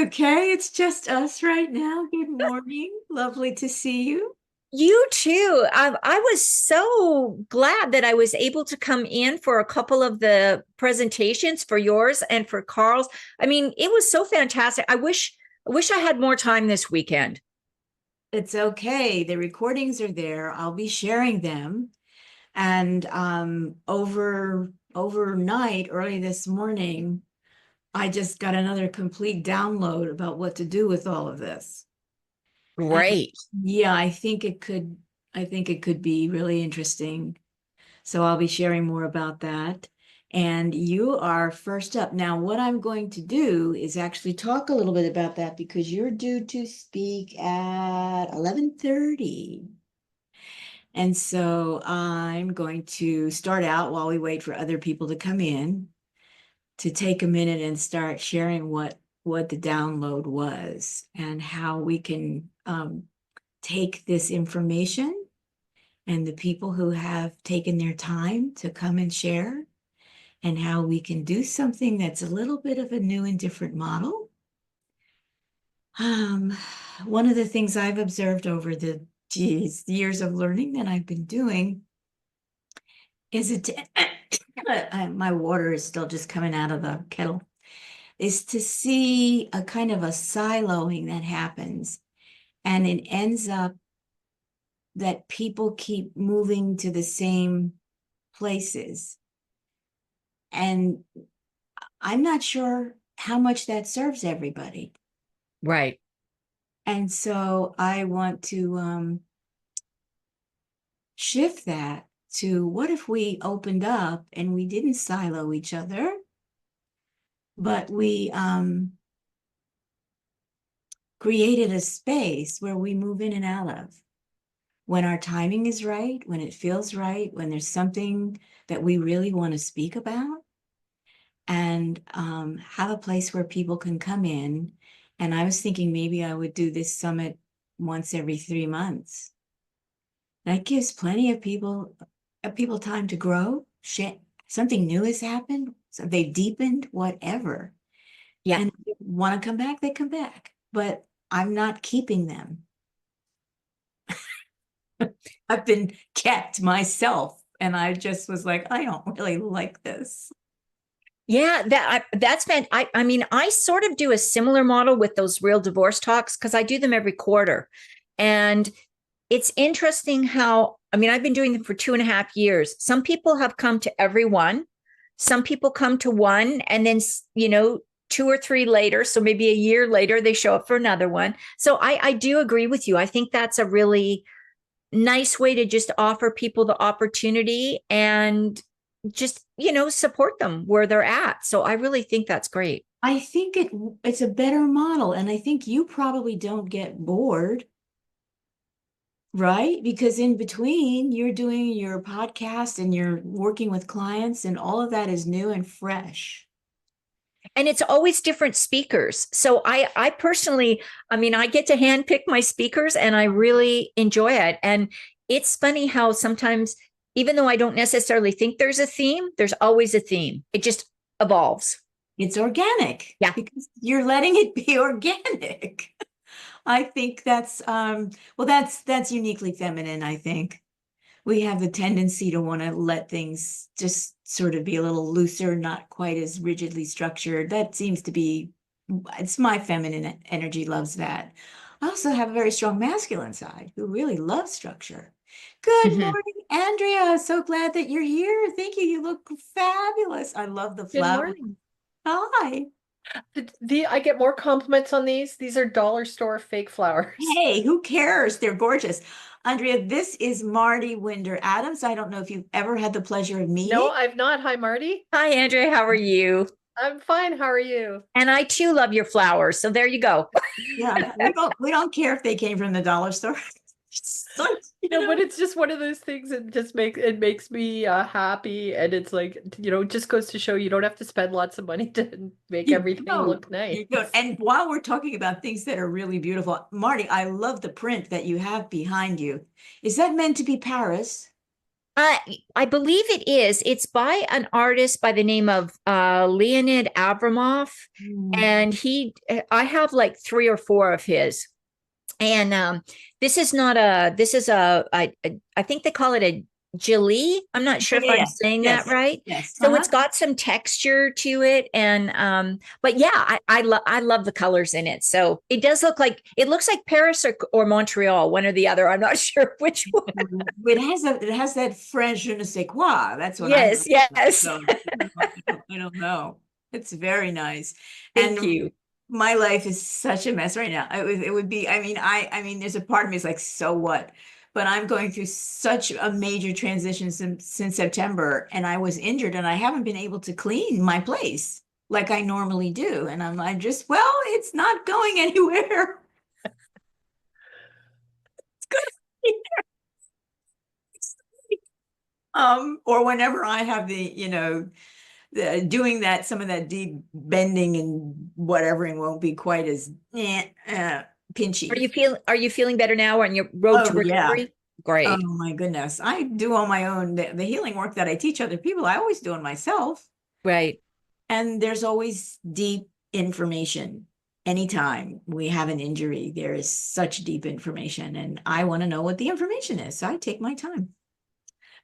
okay. It's just us right now. Good morning. Lovely to see you. You too. I was so glad that I was able to come in for a couple of the presentations for yours and for Carl's. I mean, it was so fantastic. I wish I had more time this weekend. It's okay. The recordings are there. I'll be sharing them. And overnight, early this morning, I just got another complete download about what to do with all of this. And Great. yeah, I think it could be really interesting. So I'll be sharing more about that. And you are first up. Now, what I'm going to do is actually talk a little bit about that because you're due to speak at 11:30. And so I'm going to start out while we wait for other people to come in to take a minute and start sharing what the download was and how we can take this information and the people who have taken their time to come and share and how we can do something that's a little bit of a new and different model. Um, One of the things I've observed over the years of learning that I've been doing is my water is still just coming out of the kettle, is to see a kind of a siloing that happens. And it ends up that people keep moving to the same places. And I'm not sure how much that serves everybody. Right. And so I want to shift that to what if we opened up and we didn't silo each other, but we created a space where we move in and out of when our timing is right, when it feels right, when there's something that we really want to speak about, and have a place where people can come in. And I was thinking maybe I would do this summit once every 3 months. That gives plenty of people time to grow. Shit, something new has happened. So they've deepened, whatever. Yeah. And if they want to come back, they come back. But I'm not keeping them. I've been kept myself. And I just was like, I don't really like this. Yeah, that's been I mean, I sort of do a similar model with those real divorce talks because I do them every quarter. And it's interesting how, I mean, I've been doing them for 2.5 years. Some people have come to every one. Some people come to one and then, two or three later, so maybe a year later, they show up for another one. So I do agree with you. I think that's a really nice way to just offer people the opportunity and just, support them where they're at. So I really think that's great. I think it's a better model. And I think you probably don't get bored, right? Because in between, you're doing your podcast and you're working with clients, and all of that is new and fresh. And it's always different speakers. So I personally, I mean, I get to handpick my speakers and I really enjoy it. And it's funny how sometimes, even though I don't necessarily think there's a theme, there's always a theme. It just evolves. It's organic Yeah. because you're letting it be organic. I think that's uniquely feminine, I think. We have the tendency to want to let things just sort of be a little looser, not quite as rigidly structured. That seems to be, it's my feminine energy loves that. I also have a very strong masculine side who really loves structure. Good Mhm. morning, Andrea. So glad that you're here. Thank you. You look fabulous. I love the Good flowers. morning. Hi. I get more compliments on these. These are dollar store fake flowers. Hey, who cares? They're gorgeous. Andrea, this is Marty Winder Adams. I don't know if you've ever had the pleasure of No, meeting. I've not. Hi, Marty. Hi, Andrea. How are you? I'm fine. How are you? And I too love your flowers. So there you go. Yeah, we don't care if they came from the dollar store. So, But it's just one of those things that just makes me happy, and it's like it just goes to show you don't have to spend lots of money to make you everything don't. look nice. You don't. And while we're talking about things that are really beautiful, Marty, I love the print that you have behind you. Is that meant to be Paris? Uh, I believe it is. It's by an artist by the name of Leonid Avramov, and I have like 3 or 4 of his. And this is not a. This is I think they call it a gelée. I'm not sure Oh, if yeah, I'm yeah. saying that Yes, right. yes. So Uh-huh. it's got some texture to it, and but yeah, I love the colors in it. So it does look like it looks like Paris or Montreal, one or the other. I'm not sure which one. It has that French je ne sais quoi. That's what I'm Yes, looking for. yes. So I don't know. It's very nice. Thank And you. my life is such a mess right now. It would be, I mean, there's a part of me is like, so what? But I'm going through such a major transition since September, and I was injured, and I haven't been able to clean my place like I normally do. And I just, well, it's not going anywhere. It's good. Or whenever I have doing that, some of that deep bending and whatever, and won't be quite as pinchy. Are you feeling better now on your road to Oh yeah. recovery? Oh Great. my goodness. I do on my own. The healing work that I teach other people, I always do on myself. Right. And there's always deep information. Anytime we have an injury, there is such deep information, and I want to know what the information is. So I take my time.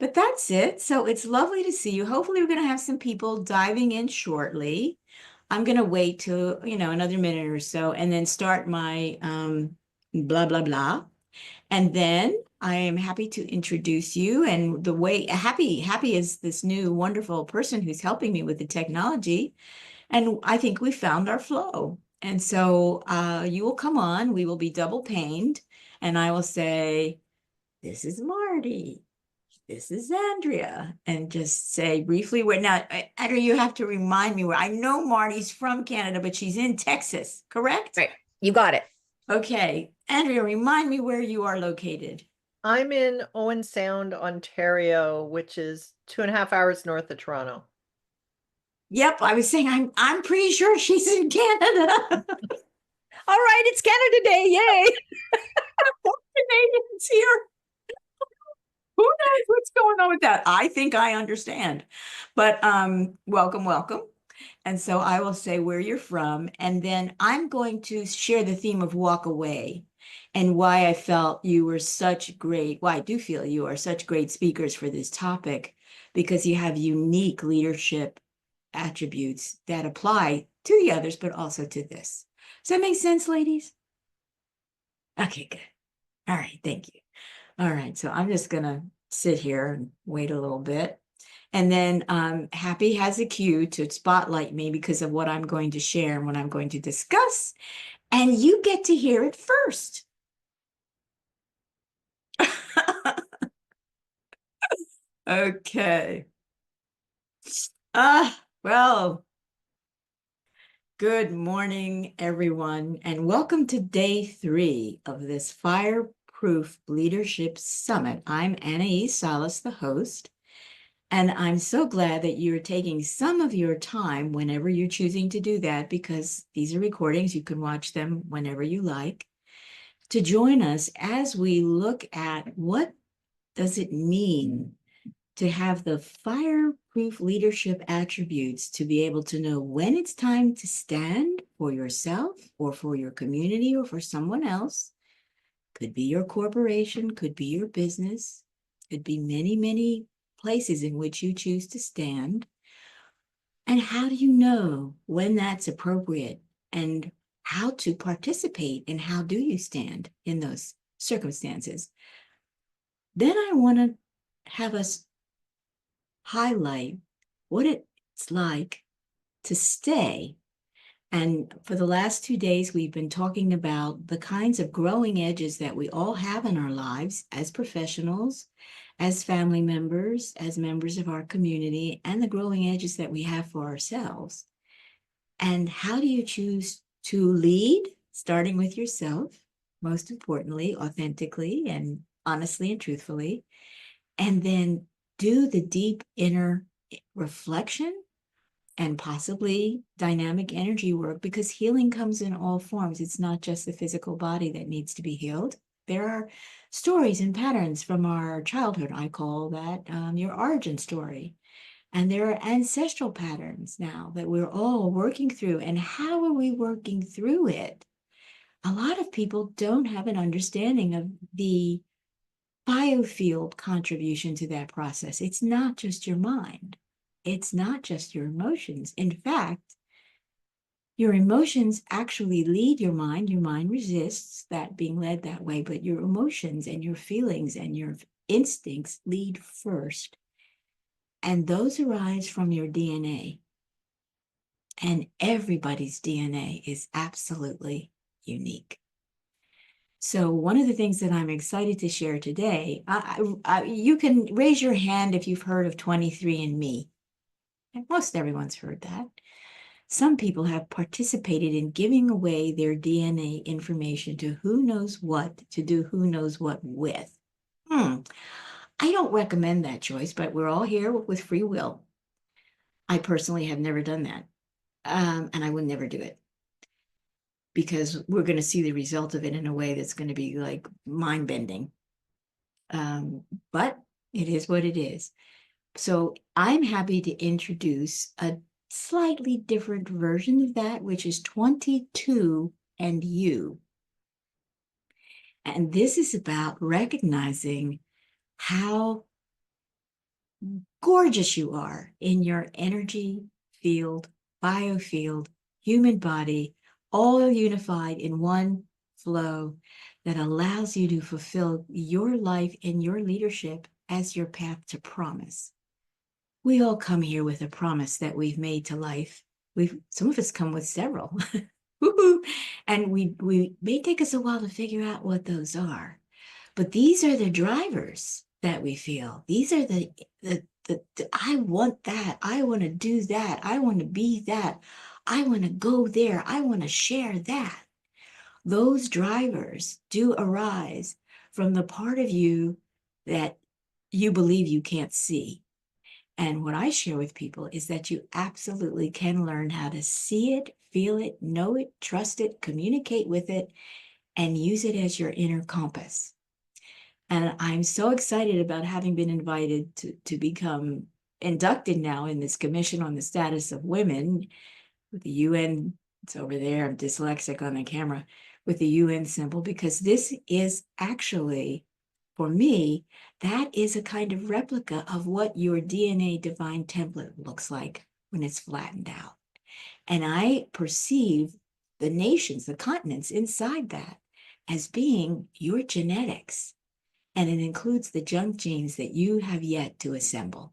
But that's it. So it's lovely to see you. Hopefully, we're going to have some people diving in shortly. I'm going to wait till, another minute or so and then start my blah, blah, blah. And then I am happy to introduce you. And the way happy is this new wonderful person who's helping me with the technology. And I think we found our flow. And so you will come on, we will be double paned, and I will say, "This is Marty. This is Andrea," and just say briefly where. Now, Andrea, you have to remind me where. I know Marty's from Canada, but she's in Texas, correct? Right. You got it. Okay. Andrea, remind me where you are located. I'm in Owen Sound, Ontario, which is 2.5 hours north of Toronto. Yep, I was saying I'm pretty sure she's in Canada. All right, it's Canada Day. Yay. Canadians here. Who knows what's going on with that? I think I understand. But welcome, welcome. And so I will say where you're from, and then I'm going to share the theme of walk away and why I felt you were why I do feel you are such great speakers for this topic, because you have unique leadership attributes that apply to the others, but also to this. Does that make sense, ladies? Okay, good. All right, thank you. All right, so I'm just gonna sit here and wait a little bit. And then Happy has a cue to spotlight me because of what I'm going to share and what I'm going to discuss. And you get to hear it first. Okay. Well, good morning, everyone, and welcome to day 3 of this Fireproof Leadership Summit. I'm Anaiis Salles, the host. And I'm so glad that you're taking some of your time whenever you're choosing to do that, because these are recordings. You can watch them whenever you like, to join us as we look at what does it mean to have the fireproof leadership attributes to be able to know when it's time to stand for yourself or for your community or for someone else. Could be your corporation, could be your business, could be many, many places in which you choose to stand. And how do you know when that's appropriate and how to participate, and how do you stand in those circumstances? Then I want to have us highlight what it's like to stay. And for the last 2 days, we've been talking about the kinds of growing edges that we all have in our lives as professionals, as family members, as members of our community, and the growing edges that we have for ourselves. And how do you choose to lead, starting with yourself, most importantly, authentically and honestly and truthfully, and then do the deep inner reflection and possibly dynamic energy work, because healing comes in all forms. It's not just the physical body that needs to be healed. There are stories and patterns from our childhood. I call that your origin story. And there are ancestral patterns now that we're all working through. And how are we working through it? A lot of people don't have an understanding of the biofield contribution to that process. It's not just your mind. It's not just your emotions. In fact, your emotions actually lead your mind. Your mind resists that being led that way, but your emotions and your feelings and your instincts lead first. And those arise from your DNA. And everybody's DNA is absolutely unique. So one of the things that I'm excited to share today, you can raise your hand if you've heard of 23andMe. And most everyone's heard that. Some people have participated in giving away their DNA information to who knows what to do who knows what with. I don't recommend that choice, but we're all here with free will. I personally have never done that, and I would never do it, because we're going to see the result of it in a way that's going to be like mind-bending. But it is what it is. So I'm happy to introduce a slightly different version of that, which is 22 and you. And this is about recognizing how gorgeous you are in your energy field, biofield, human body, all unified in one flow that allows you to fulfill your life and your leadership as your path to promise. We all come here with a promise that we've made to life. Some of us come with several. And we may take us a while to figure out what those are. But these are the drivers that we feel. These are the I want that. I want to do that. I want to be that. I want to go there. I want to share that. Those drivers do arise from the part of you that you believe you can't see. And what I share with people is that you absolutely can learn how to see it, feel it, know it, trust it, communicate with it, and use it as your inner compass. And I'm so excited about having been invited to become inducted now in this Commission on the Status of Women with the UN. It's over there. I'm dyslexic on the camera, with the UN symbol, because this is actually, for me, that is a kind of replica of what your DNA divine template looks like when it's flattened out. And I perceive the nations, the continents inside that as being your genetics. And it includes the junk genes that you have yet to assemble.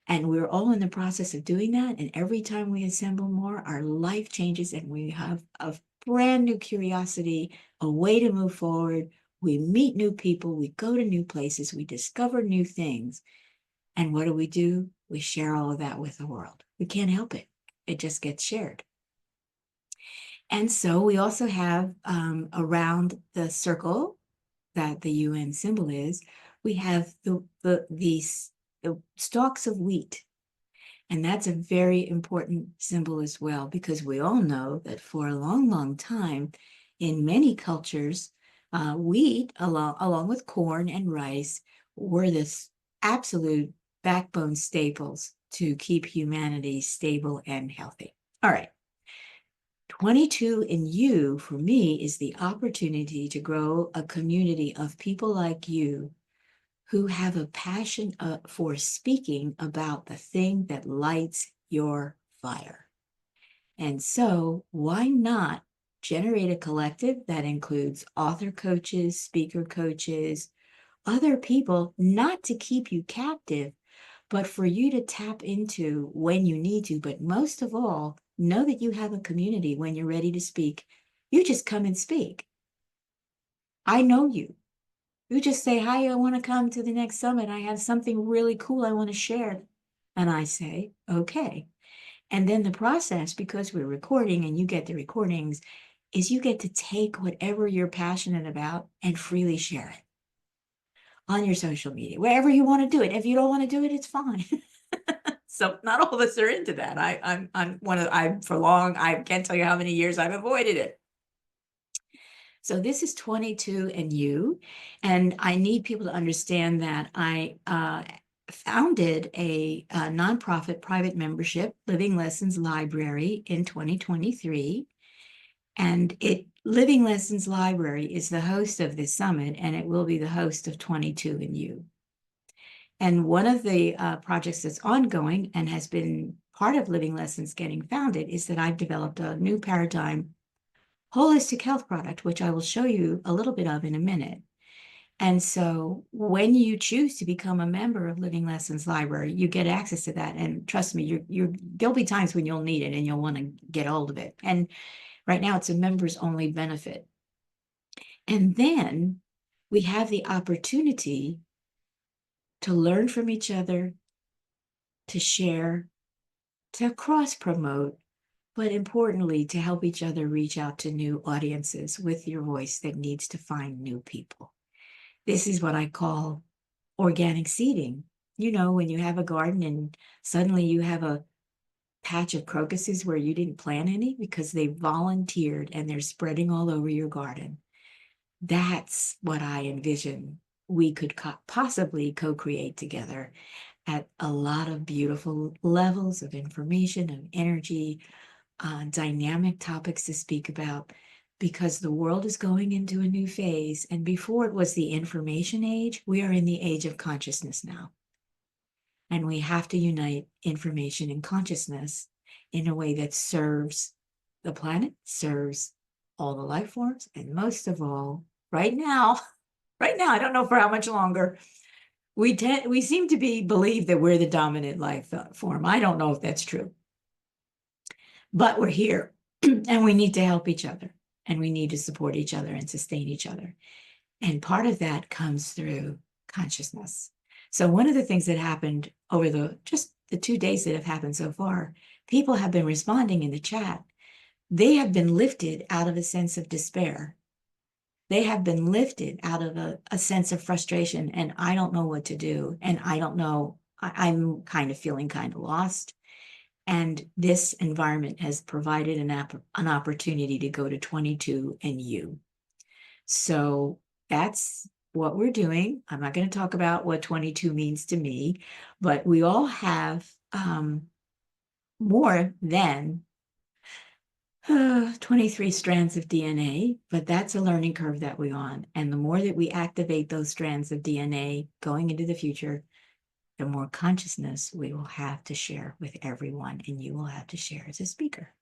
And we're all in the process of doing that. And every time we assemble more, our life changes and we have a brand new curiosity, a way to move forward. We meet new people, we go to new places, we discover new things. And what do? We share all of that with the world. We can't help it. It just gets shared. And so we also have around the circle that the UN symbol is, we have the stalks of wheat. And that's a very important symbol as well, because we all know that for a long, long time, in many cultures, wheat, along with corn and rice, were this absolute backbone staples to keep humanity stable and healthy. All right. 22 in you, for me, is the opportunity to grow a community of people like you who have a passion for speaking about the thing that lights your fire. And so why not generate a collective that includes author coaches, speaker coaches, other people, not to keep you captive, but for you to tap into when you need to. But most of all, know that you have a community when you're ready to speak. You just come and speak. I know you. You just say, hi, I want to come to the next summit. I have something really cool I want to share. And I say, okay. And then the process, because we're recording and you get the recordings, is you get to take whatever you're passionate about and freely share it on your social media, wherever you want to do it. If you don't want to do it, it's fine. So not all of us are into that. I can't tell you how many years I've avoided it. So this is 22 and you, and I need people to understand that I founded a nonprofit private membership, Living Lessons Library, in 2023. And Living Lessons Library is the host of this summit, and it will be the host of 22 and you. And one of the projects that's ongoing and has been part of Living Lessons getting founded is that I've developed a new paradigm holistic health product, which I will show you a little bit of in a minute. And so when you choose to become a member of Living Lessons Library, you get access to that. And trust me, there'll be times when you'll need it and you'll want to get hold of it. And right now it's a members only benefit. And then we have the opportunity to learn from each other, to share, to cross promote, but importantly, to help each other reach out to new audiences with your voice that needs to find new people. This is what I call organic seeding. You know, when you have a garden and suddenly you have a patch of crocuses where you didn't plant any because they volunteered and they're spreading all over your garden. That's what I envision we could possibly co-create together at a lot of beautiful levels of information and energy, dynamic topics to speak about, because the world is going into a new phase. And before it was the information age, we are in the age of consciousness now. And we have to unite information and consciousness in a way that serves the planet, serves all the life forms, and most of all, right now, I don't know for how much longer, we seem to believe that we're the dominant life form. I don't know if that's true, but we're here and we need to help each other and we need to support each other and sustain each other. And part of that comes through consciousness. So one of the things that happened over just the 2 days that have happened so far, people have been responding in the chat. They have been lifted out of a sense of despair. They have been lifted out of a sense of frustration, and I don't know what to do. And I don't know, I'm kind of feeling kind of lost. And this environment has provided an opportunity to go to 22 and you. So that's what we're doing. I'm not going to talk about what 22 means to me, but we all have more than 23 strands of DNA, but that's a learning curve that we're on. And the more that we activate those strands of DNA going into the future, the more consciousness we will have to share with everyone, and you will have to share as a speaker.